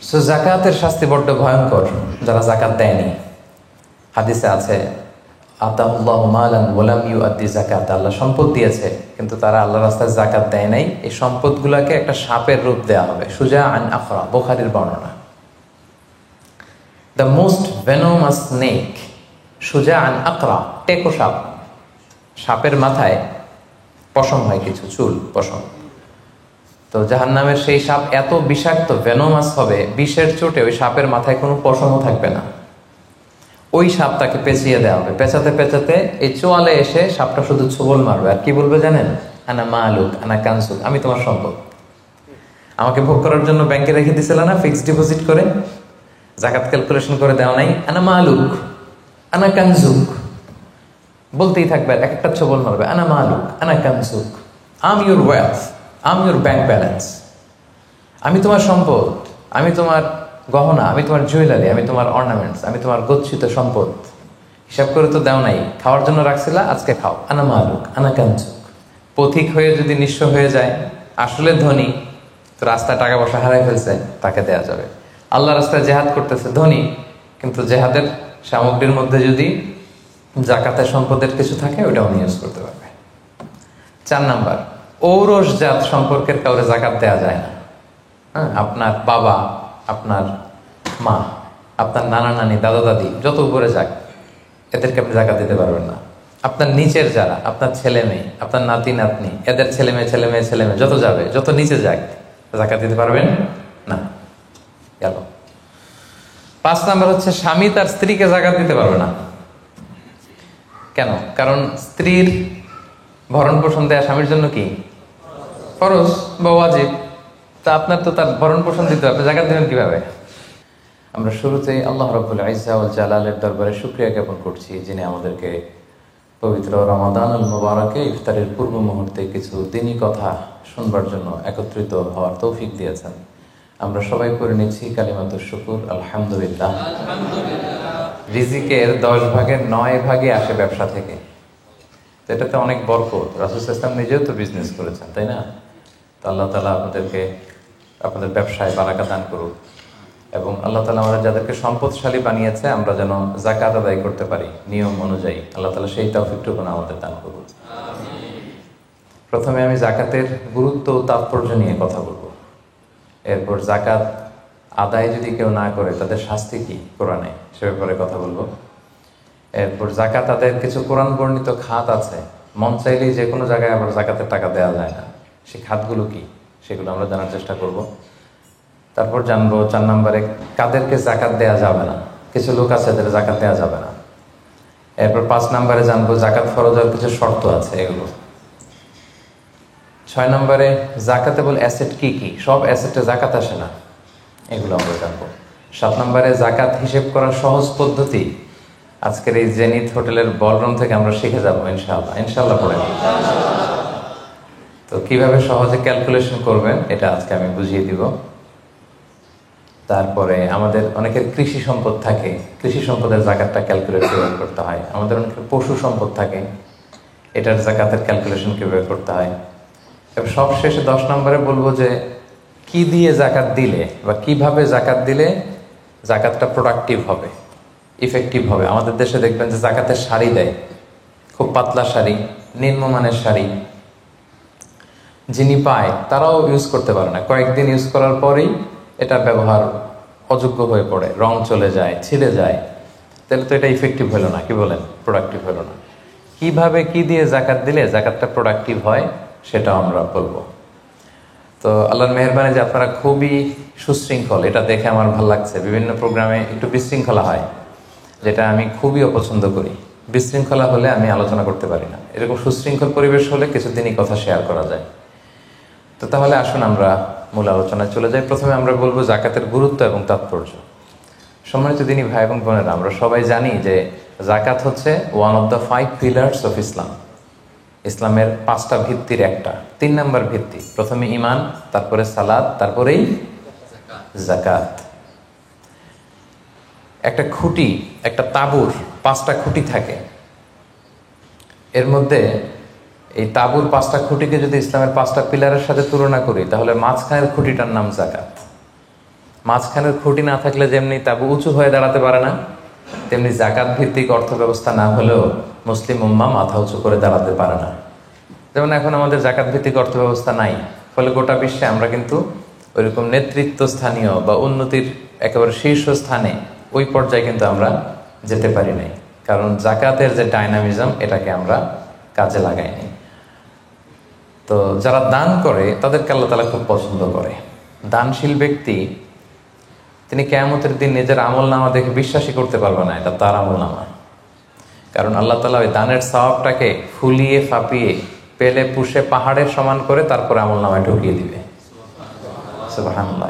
So জাকাতের শাস্তি বড্ড ভয়ঙ্কর যারা জাকাত দেয়নি। হাদিসে আছে আতাহুল্লাহু মালান ওয়ালাম ইউআদ্দি যাকাত, আল্লাহ সম্পদ দিয়েছে কিন্তু তারা আল্লাহর রাস্তায় জাকাত দেয় নাই। এই সম্পদগুলোকে একটা সাপের রূপ দেওয়া হবে। সুজা আন আখরা, বুখারীর বর্ণনা। দ্য মোস্ট ভেনোমাস স্নেক, সুজা আন আকরা, টেকো সাপ। সাপের মাথায় পশম হয়, কিছু চুল পশম। তো জাহান্নামের সেই সাপ এত বিষাক্ত ভেনোমাস হবে, বিষের চোটে ওই সাপের মাথায় কোনো পশমও থাকবে না। ওই সাপটাকে পেঁচিয়ে দেওয়া হবে। পেঁচাতে পেঁচাতে এই চোয়ালে এসে সাপটা শুধু ছোবল মারবে আর কি বলবে জানেন? আনা মালুক আনা কানসুক, আমি তোমার সম্পদ। আমাকে ভোগ করার জন্য ব্যাংকে রেখে দিছিল না ফিক্সড ডিপোজিট করে, জাকাত ক্যালকুলেশন করে দেওয়া নাই। আনা মালুক আনা কানসুক বলতেই থাকবে, এক একটা ছোবল মারবে। আনা মালুক আনা কানসুক, I'm your wealth, I'm your bank balance. আমি তোমার সম্পদ, আমি তোমার গহনা, আমি তোমার জুয়েলারি, আমি তোমার অর্নামেন্টস, আমি তোমার গচ্ছিত সম্পদ। হিসাব করে তো দেও নাই, খাওয়ার জন্য রাখছিলা, আজকে খাও। আনা মালুক আনা কানসুক। পথিক হয়ে যদি নিঃস্ব হয়ে যায়, আসলে ধনী, তো রাস্তায় টাকা পয়সা হারাই ফেলছে, তাকে দেয়া যাবে। আল্লাহ রাস্তায় জেহাদ করতেছে, ধনী, কিন্তু জেহাদের সামগ্রীর মধ্যে যদি জাকাতের সম্পদের কিছু থাকে, ওটা উনি ইউজ করতে পারবে। 4 নাম্বার, ঔরসজাত সম্পর্কের কাউরে জাকাত দেওয়া যায় না। হ্যাঁ, আপনার বাবা, আপনার মা, আপনার নানা নানি, দাদা দাদি, যত উপরে যাক, এদেরকে আপনি জাকাত দিতে পারবেন না। আপনার নিচের যারা, আপনার ছেলে মেয়ে, আপনার নাতি নাতনি, এদের ছেলে মেয়ে ছেলে মেয়ে ছেলে মেয়ে যত যাবে, যত নিচে যাক, জাকাত দিতে পারবেন না। গেল। 5 নাম্বার হচ্ছে স্বামী তার স্ত্রীকে জাকাত দিতে পারবে না। কেন? কারণ স্ত্রীর ভরণ পোষণ দেয়া স্বামীর জন্য কি ফরজ বা ওয়াজিব। তা আপনার তো তার ভরণ পোষণ দিতে হবে, জাকাত দেবেন কিভাবে? আমরা শুরুতেই আল্লাহ রাব্বুল ইজ্জা ওয়াল জালালের দরবারে শুকরিয়া জ্ঞাপন করছি, যিনি আমাদেরকে পবিত্র রমাদানুল মুবারকে ইফতারের পূর্ব মুহূর্তে কিছু দিনী কথা শুনবার জন্য একত্রিত হওয়ার তৌফিক দিয়েছেন। আমরা সবাই করে নিচ্ছি কালিমাতুশ শুকুর, আলহামদুলিল্লাহ। রিজিকের 10 ভাগের 9 ভাগে আসে ব্যবসা থেকে। এটাতে অনেক বরকত। রাসূল সাল্লাল্লাহু আলাইহি ওয়াসাল্লাম নিজেও তো বিজনেস করেছেন, তাই না? তো আল্লাহ তাআলা আপনাদেরকে আপনাদের ব্যবসায় বারাকা দান করুক, এবং আল্লাহ তাআলা আমাদের যাদেরকে সম্পদশালী বানিয়েছে, আমরা যেন যাকাত আদায় করতে পারি নিয়ম অনুযায়ী, আল্লাহ তাআলা সেই তৌফিকটুকু আমাদের দান করুন। প্রথমে আমি জাকাতের গুরুত্ব ও তাৎপর্য নিয়ে কথা বলবো। এরপর জাকাত আদায় যদি কেউ না করে তাদের শাস্তি কি কোরআনে, সে ব্যাপারে কথা বলবো। এরপর জাকাত আদায়ের কিছু কোরআন বর্ণিত খাত আছে, মন চাইলেই যে কোনো জায়গায় আবার জাকাতের টাকা দেওয়া যায় না, সেই খাতগুলো কি, সেগুলো আমরা জানার চেষ্টা করব। তারপর জানবো 4 নম্বরে কাদেরকে জাকাত দেওয়া যাবে না। কিছু লোক আছে যাদের জাকাত দেওয়া যাবে না। এরপর 5 নম্বরে জানবো জাকাত ফরজ হওয়ার কিছু শর্ত আছে, এগুলো। 6 নম্বরে জাকাতেবল অ্যাসেট কি কি, সব অ্যাসেটে জাকাত আসে না, এগুলো আমরা জানবো। 7 নম্বরে জাকাত হিসেব করার সহজ পদ্ধতি আজকের এই জেনিথ হোটেলের বলরুম থেকে আমরা শিখে যাবো ইনশাআল্লাহ। ইনশাআল্লাহ পড়ে, তো কিভাবে সহজে ক্যালকুলেশন করবেন এটা আজকে আমি বুঝিয়ে দিব। তারপরে আমাদের অনেকের কৃষি সম্পদ থাকে, কৃষি সম্পদের জাকাতটা ক্যালকুলেট কিভাবে করতে হয়। আমাদের অনেকের পশু সম্পদ থাকে, এটার জাকাতের ক্যালকুলেশন কিভাবে করতে হয়। এবার সব শেষে 10 নম্বরে বলবো যে কি দিয়ে জাকাত দিলে বা কিভাবে জাকাত দিলে জাকাতটা প্রোডাক্টিভ হবে, ইফেক্টিভ হবে। আমাদের দেশে দেখবেন যে জাকাতের শাড়ি দেয়, খুব পাতলা শাড়ি, নিম্নমানের শাড়ি, যিনি পায় তারাও ইউজ করতে পারে না। কয়েকদিন ইউজ করার পরেই এটা ব্যবহার অযোগ্য হয়ে পড়ে, রং চলে যায়, ছিঁড়ে যায়। তাহলে তো এটা ইফেক্টিভ হলো না, কি বলেন, প্রোডাক্টিভ হলো না। কিভাবে কি দিয়ে জাকাত দিলে জাকাতটা প্রোডাক্টিভ হয় সেটাও আমরা বলবো। তো আল্লাহর মেহেরবানি যে আপনারা খুবই সুশৃঙ্খল, এটা দেখে আমার ভালো লাগছে। বিভিন্ন প্রোগ্রামে একটু বিশৃঙ্খলা হয়, যেটা আমি খুবই অপছন্দ করি। বিশৃঙ্খলা হলে আমি আলোচনা করতে পারি না। এরকম সুশৃঙ্খল পরিবেশ হলে কিছুদিনই কথা শেয়ার করা যায়। তো তাহলে আসুন আমরা মূল আলোচনায় চলে যাই। প্রথমে আমরা বলবো জাকাতের গুরুত্ব এবং তাৎপর্য। সম্মানিত দিনী ভাই এবং বোনেরা, আমরা সবাই জানি যে জাকাত হচ্ছে one of the 5 pillars of Islam. ইসলামের 5টা ভিত্তির একটা, 3 নম্বর ভিত্তি। প্রথমে ঈমান, তারপরে সালাত, তারপরেই জাকাত। একটা খুঁটি, একটা তাঁবুর 5টা খুঁটি থাকে। এর মধ্যে এই তাঁবুর 5টা খুঁটিকে যদি ইসলামের 5টা পিলারের সাথে তুলনা করি, তাহলে মাঝখানের খুঁটিটার নাম জাকাত। মাঝখানের খুঁটি না থাকলে যেমনি তাবু উঁচু হয়ে দাঁড়াতে পারে না, তেমনি জাকাত ভিত্তিক অর্থ ব্যবস্থা না হলেও মুসলিম উম্মাহ মাথা উঁচু করে দাঁড়াতে পারে না। যেমন এখন আমাদের জাকাত ভিত্তিক অর্থ ব্যবস্থা নাই, ফলে গোটা বিশ্বে আমরা কিন্তু ওইরকম নেতৃত্ব স্থানীয় বা উন্নতির একেবারে শীর্ষস্থানে ওই পর্যায়ে কিন্তু আমরা যেতে পারি নাই, কারণ জাকাতের যে ডাইনামিজম এটাকে আমরা কাজে লাগাইনি। তো যারা দান করে তাদেরকে আল্লাহ তাআলা খুব পছন্দ করে। দানশীল ব্যক্তি তিনি কিয়ামতের দিন নিজের আমল নামা দেখে বিশ্বাসই করতে পারবে না এটা তার আমল নামা, কারণ আল্লাহ তাআলা ওই দানের সওয়াবটাকে ফুলিয়ে ফাঁপিয়ে পেলে পুষে পাহাড়ের সমান করে তারপরে আমল নামায় ঢুকিয়ে দিবে। সুবহানাল্লাহ।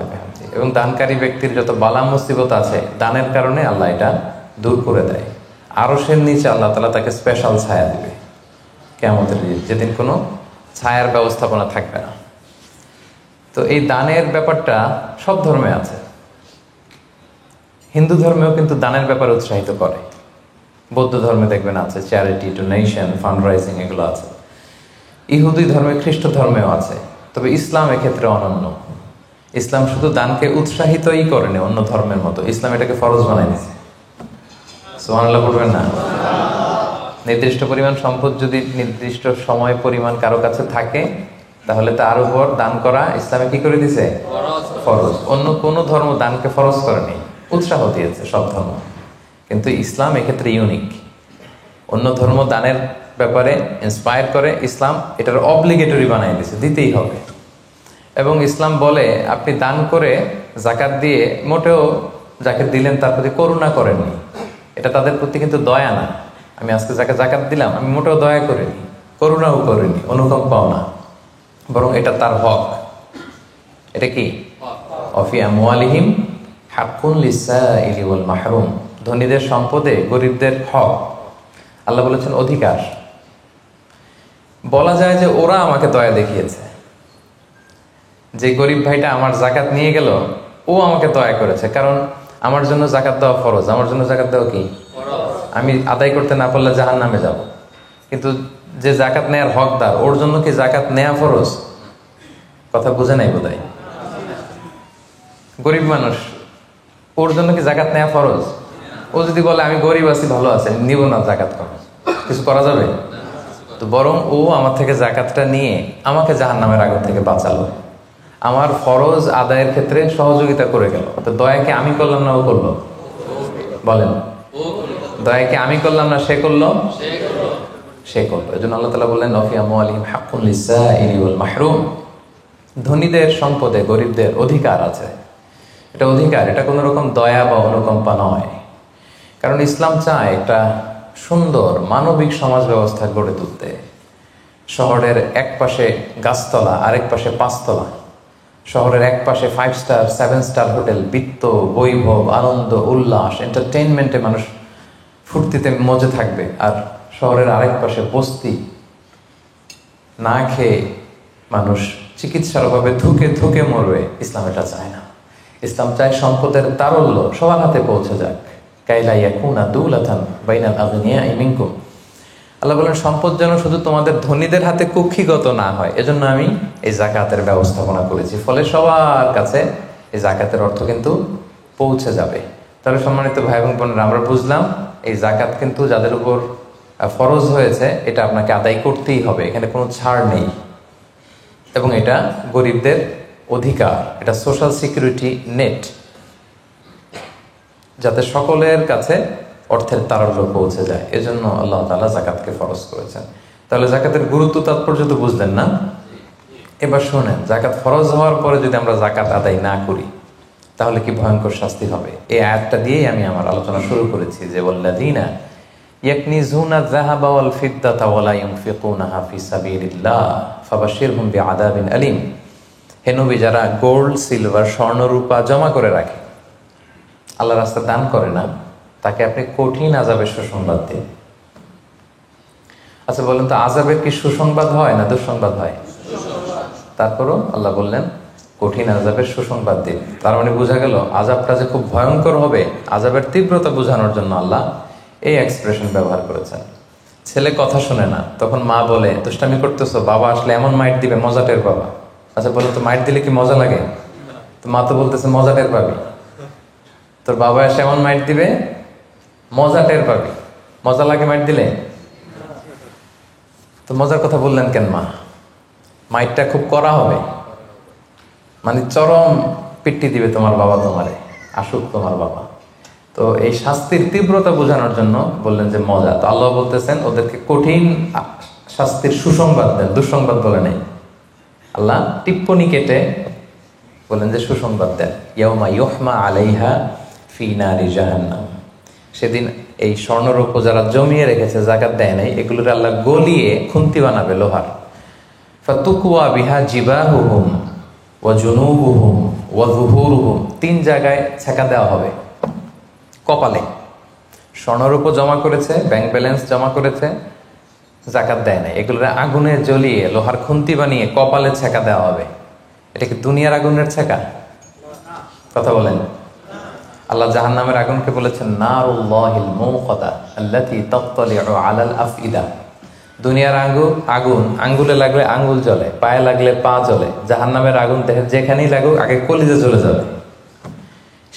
এবং দানকারী ব্যক্তির যত বালা মুসিবত আছে দানের কারণে আল্লাহ এটা দূর করে দেয়। আরশের নিচে আল্লাহ তাআলা তাকে স্পেশাল ছায়া দিবে কিয়ামতের দিন, যেদিন কোনো ছায়ার ব্যবস্থাপনা থাকবে না। তো এই দানের ব্যাপারটা সব ধর্মে আছে। হিন্দু ধর্মেও কিন্তু দানের ব্যাপারে উৎসাহিত করে, বৌদ্ধ ধর্মে দেখবেন আছে চ্যারিটি, ডোনেশন, ফান্ড রাইজিং, এগুলো আছে। ইহুদি ধর্মে, খ্রিস্ট ধর্মেও আছে। তবে ইসলাম এক্ষেত্রে অনন্য। ইসলাম শুধু দানকে উৎসাহিতই করেনি অন্য ধর্মের মতো, ইসলাম এটাকে ফরজ বানাই দিয়েছে। সুবহানাল্লাহ বলবেন না? নির্দিষ্ট পরিমাণ সম্পদ যদি নির্দিষ্ট সময় পরিমাণ কারো কাছে থাকে তাহলে তার উপর দান করা ইসলামে কি করে দিয়েছে? ফরজ। অন্য কোনো ধর্ম দানকে ফরজ করেনি, উৎসাহ দিয়েছে সব ধর্ম, কিন্তু ইসলাম এক্ষেত্রে ইউনিক। অন্য ধর্ম দানের ব্যাপারে ইন্সপায়ার করে, ইসলাম এটার অব্লিগেটরি বানাই দিয়েছে, দিতেই হবে। এবং ইসলাম বলে আপনি দান করে জাকাত দিয়ে মোটেও যাকে দিলেন তার প্রতি করুণা করেননি, এটা তাদের প্রতি কিন্তু দয়া না। আমি আজকে যাকে জাকাত দিলাম আমি মোটেও দয়া করিনি, করুণাও করিনি, অনুকম্পাও না, বরং এটা তার হক। এটা কি? অফি আমওয়ালিহিম হাক্কুন লিসাইলি ওয়াল মাহরুম, ধনীদের সম্পদে গরিবদের হক। আল্লাহ বলেছেন অধিকার। বলা যায় যে ওরা আমাকে দয়া দেখিয়েছে, যে গরিব ভাইটা আমার জাকাত নিয়ে গেল ও আমাকে দয়া করেছে, কারণ আমার জন্য জাকাত দেওয়া ফরজ। আমার জন্য জাকাত দেওয়া কি? আমি আদায় করতে না পারলে জাহান্নামে যাব। কিন্তু যে জাকাত নেয়ার হকদার ওর জন্য কি জাকাত নেয়া ফরজ? কথা বুঝে নাই বোধহয়। গরিব মানুষ, ওর জন্য কি জাকাত নেয়া ফরজ? ও যদি বলে আমি গরিব আছি, ভালো আছে, নিব না জাকাত, কিছু করা যাবে? তো বরং ও আমার থেকে জাকাতটা নিয়ে আমাকে জাহান্নামের আগুন থেকে বাঁচালো, আমার ফরজ আদায়ের ক্ষেত্রে সহযোগিতা করে গেল। তো দয়াকে আমি করলাম না ও করলো? বলেন, দয়াকে আমি করলাম না সে করলো? সে করলো। এই জন্য আল্লাহ তাআলা বললেন অফি আমওয়ালিহিম হাক্কুন লিসাইলি ওয়াল মাহরুম, ধনীদের সম্পদে গরিবদের অধিকার আছে। এটা অধিকার, এটা কোনো রকম দয়া বা অনুকম্পা নয়। কারণ ইসলাম চায় একটা সুন্দর মানবিক সমাজ ব্যবস্থা গড়ে তুলতে। শহরের এক পাশে গাছতলা, আরেক পাশে পাঁচতলা। শহরের এক পাশে 5 স্টার 7 স্টার হোটেল, বৃত্ত, বৈভব, আনন্দ, উল্লাস, এন্টারটেইনমেন্টে মানুষ ফুর্তিতে মজে থাকবে। আর শহরের আরেক পাশে বস্তি, না খেয়ে মানুষ চিকিৎসার অভাবে ধুকে ধুকে মরবে। ইসলাম এটা চায় না। ইসলাম চায় সম্পদের তারল্য সবার হাতে পৌঁছে যাক। কাইলা ইয়াকুনা দুলাতান বাইনাল আগনিয়াই মিনকুম, আল্লাহ বলেন সম্পদ যেন শুধু তোমাদের ধনীদের হাতে কুক্ষিগত না হয়, এজন্য আমি এই জাকাতের ব্যবস্থাপনা করেছি। ফলে সবার কাছে এই জাকাতের অর্থ কিন্তু পৌঁছে যাবে। তাহলে সম্মানিত ভাই এবং বোনেরা, আমরা বুঝলাম এই জাকাত কিন্তু যাদের উপর ফরজ হয়েছে এটা আপনাকে আদায় করতেই হবে, এখানে কোনো ছাড় নেই। এবং এটা গরিবদের অধিকার, এটা সোশ্যাল সিকিউরিটি নেট, যাতে সকলের কাছে অর্থের তারল্য পৌঁছে যায়। এজন্য আল্লাহ তাআলা জাকাতকে ফরজ করেছেন। তাহলে জাকাতের গুরুত্ব তাৎপর্য তো বুঝলেন না? এবার শোনেন, জাকাত ফরজ হওয়ার পরে যদি আমরা জাকাত আদায় না করি তাহলে কি ভয়ঙ্কর শাস্তি হবে। এই আয়াতটা দিয়েই আমি আমার আলোচনা শুরু করেছি যে ওয়াল্লাযীনা ইয়াকনিজুনা যাহাবা ওয়াল ফিদ্দাতা ওয়া লা ইউনফিকুনাহা ফি সাবিলিল্লাহ ফাবাশশিরহুম বিআযাবিন আলীম। হে নবী, যারা গোল্ড, সিলভার, স্বর্ণ, রূপা জমা করে রাখে, আল্লাহর রাস্তায় দান করে না, তাকে আপনি কঠিন আযাবের সুসংবাদ দিন। আচ্ছা বলেন তো, আযাবের কি সুসংবাদ হয় না দুঃসংবাদ হয়? তারপরও আল্লাহ বললেন কঠিন আযাবের সুসংবাদ দিন। তার মানে বোঝা গেল আযাবটা যে খুব ভয়ঙ্কর হবে, আযাবের তীব্রতা বোঝানোর জন্য আল্লাহ এই এক্সপ্রেশন ব্যবহার করেছেন। ছেলে কথা শোনে না, তখন মা বলে দুষ্টামি করতেছো, বাবা আসলে এমন মাইট দিবে মজা টের পাবা। আচ্ছা বলো তো, মাইট দিলে কি মজা লাগে? তো মা তো বলতেছে মজা টের পাবি, তোর বাবা এসে এমন মাইট দিবে মজা টের পাবি। মজা লাগে মাইট দিলে? তো মজার কথা বললেন কেন মা? মাইটটা খুব কড়া হবে, মানে চরম পিট্টি দিবে তোমার বাবা তোমারে, আসুক তোমার বাবা। তো এই শাস্তির তীব্রতা বোঝানোর জন্য বললেন যে মজা। তো আল্লাহ বলতেছেন ওদেরকে কঠিন শাস্তির সুসংবাদ দেন, দুঃসংবাদ বলে নেই। আল্লাহ টিপ্পনি কেটে বলেন যে সুসংবাদ দেন। ইয়াউমা ইউহমা আলাইহা ফি নারি জাহান্নাম, সেদিন এই স্বর্ণরৌপ্য যারা জমিয়ে রেখেছে, জাকাত দেয় নাই, এগুলোর আল্লাহ গলিয়ে খুন্তি বানাবে লোহার। ফাতুকুয়া বিহা জিবাহুহুম ওয়া জুনুবুহুম ওয়া যুহুরুহুম, 3 জায়গায় ছেঁকা দেওয়া হবে। কপালে স্বর্ণরূপ জমা করেছে, ব্যাংক ব্যালেন্স জমা করেছে, জাকাত দেয় নাই, এগুলোর আগুনে জ্বলিয়ে লোহার খুন্তি বানিয়ে কপালে ছেঁকা দেওয়া হবে। এটা কি দুনিয়ার আগুনের ছেঁকা? কথা বলেন। আল্লাহ জাহান্নামের আগুনকে বলেছেন নারুল্লাহিল মুকাদা আল্লাতী তাত্তালিউ আলাল আফইদা। দুনিয়ার আগুন আঙ্গুলে লাগলে আঙ্গুল জ্বলে, পায়ে লাগলে পা জ্বলে। জাহান্নামের আগুন যেখানেই লাগুক আগে কলিজে জ্বলে যাবে।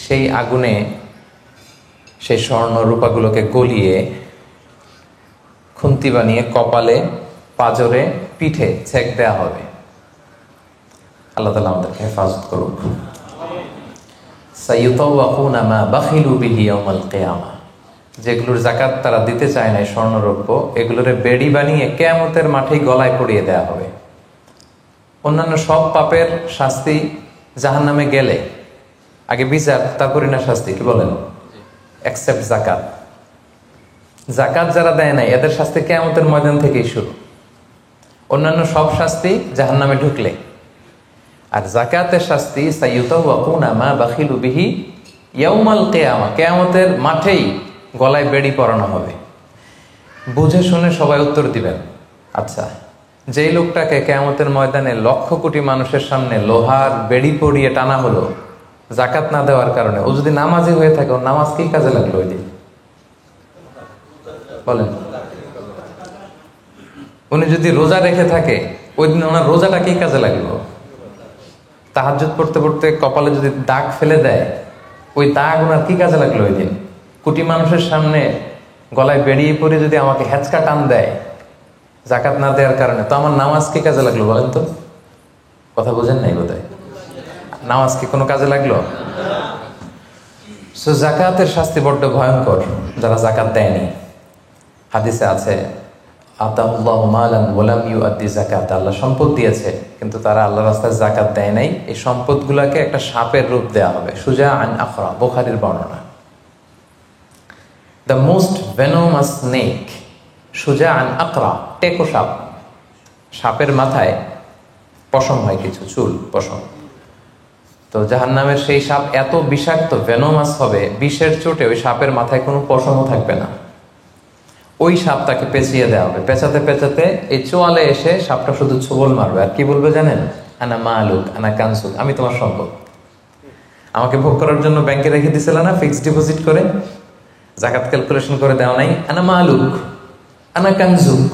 সেই আগুনে সেই স্বর্ণ রূপাগুলোকে গলিয়ে খুন্তি বানিয়ে কপালে, পাজরে, পিঠে ছেক দেয়া হবে। আল্লাহ তাআলা আমাদেরকে হেফাজত করুক। সাইয়ুতাওয়াকুনা মা বাখিলু বিহি ইয়াওমাল কিয়ামা, যেগুলোর জাকাত তারা দিতে চায় না স্বর্ণরৌপ্য, এগুলোরে বেড়ি বানিয়ে কিয়ামতের মাঠেই গলায় পরিয়ে দেয়া হবে। অন্যান্য সব পাপের শাস্তি জাহান্নামে গেলে আগে বিচার, তারপরে না শাস্তি, কি বলেন? এক্সেপ্ট জাকাত। জাকাত যারা দেয় নাই এদের শাস্তি কিয়ামতের ময়দান থেকেই শুরু। অন্যান্য সব শাস্তি জাহান্নামে ঢুকলে, আর জাকাতের শাস্তি সাইয়ুতাওয়াকুনা মা বাখিলু বিহি ইয়াউমাল কিয়ামা, কিয়ামতের মাঠেই গলায় বেড়ি পরানো হবে। বুঝে শুনে সবাই উত্তর দিবেন। আচ্ছা, যেই লোকটাকে কিয়ামতের ময়দানে লক্ষ কোটি মানুষের সামনে লোহার বেড়ি পরিয়ে টানা হলো জাকাত না দেওয়ার কারণে, ও যদি নামাজি হয়ে থাকে, ওর নামাজ কি কাজে লাগলো ওই দিন? বলেন। উনি যদি রোজা রেখে থাকে, ওই দিন ওনার রোজাটা কি কাজে লাগলো? তাহাজ্জুদ পড়তে পড়তে কপালে যদি দাগ ফেলে দেয়, ওই দাগ ওনার কি কাজে লাগলো ওই দিন? কোটি মানুষের সামনে গলায় বেরিয়ে পড়ে যদি আমাকে হেঁচকা টান দেয় জাকাত না দেওয়ার কারণে, তো আমার নামাজ কি কাজে লাগলো বলেন তো? কথা বোঝেন নাই বোধহয়। নামাজ কি কোনো কাজে লাগলো? সো জাকাতের শাস্তি বড্ড ভয়ঙ্কর যারা জাকাত দেয়নি। হাদিসে আছে আতাহুল্লাহু মালান ওয়া লাম ইউআদ্দি যাকাত, আল্লাহ সম্পদ দিয়েছে কিন্তু তারা আল্লাহর রাস্তায় জাকাত দেয় নাই। এই সম্পদগুলোকে একটা সাপের রূপ দেয়া হবে। সুজা আন আখরা, বুখারীর বর্ণনা। দ্য মোস্ট ভেনোমাস স্নেক, সুজা আন আকরা, টেকো সাপ। সাপের মাথায় পশম হয়, কিছু চুল, পশম। তো জাহান্নামের সেই সাপ এত বিষাক্ত, ভেনোমাস হবে, বিষের চোটে ওই সাপের মাথায় কোনো পশমও থাকবে না। ওই সাপটাকে পেঁচিয়ে দেওয়া হবে। পেঁচাতে পেঁচাতে এই চোয়ালে এসে সাপটা শুধু ছোবল মারবে, আর কি বলবে জানেন? আনা মালুক আনা কানসুক, আমি তোমার সম্পদ। আমাকে ভোগ করার জন্য ব্যাংকে রেখে দিছিল না ফিক্সড ডিপোজিট করে, জাকাত ক্যালকুলেশন করে দেওয়া নাই? আনা মালুক আনা কানসুক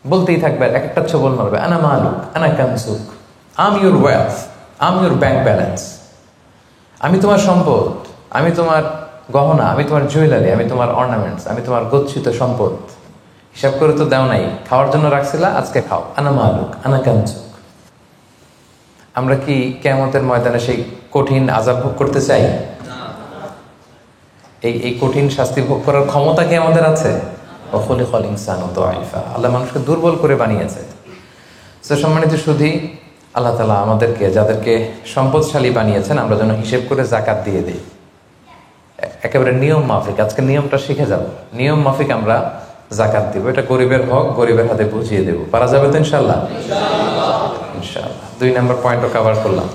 বলতেই থাকবে, এক একটা ছোবল মারবে। আনা মালুক আনা কানসুক, I'm your wealth, I'm your bank balance, আমি তোমার সম্পদ, আমি তোমার গহনা, আমি তোমার জুয়েলারি, আমি তোমার অর্নামেন্টস, আমি তোমার গচ্ছিত সম্পদ। হিসাব করে তো দেও নাই, খাওয়ার জন্য রাখছিলা, আজকে খাও। আনা মালুক আনা কানসুক। আমরা কি কিয়ামতের ময়দানে সেই কঠিন আযাব ভোগ করতে চাই? এই কঠিন শাস্তি ভোগ করার ক্ষমতা কি আমাদের আছে? ওয়াখুলিকাল ইনসানু দাঈফা, আল্লাহ মানুষকে দুর্বল করে বানিয়েছে। তো সম্মানিত সুধী, আল্লাহ তাআলা আমাদেরকে, যাদেরকে সম্পদশালী বানিয়েছেন, আমরা যেন হিসেব করে জাকাত দিয়ে দিই, একেবারে নিয়ম মাফিক। আজকে নিয়মটা শিখে যাব, নিয়ম মাফিক আমরা জাকাত দিব। এটা গরিবের হক, গরিবের হাতে বুঝিয়ে দেব। পারা যাবে তো ইনশাআল্লাহ? ইনশাআল্লাহ। 2 নম্বর পয়েন্টও কভার করলাম।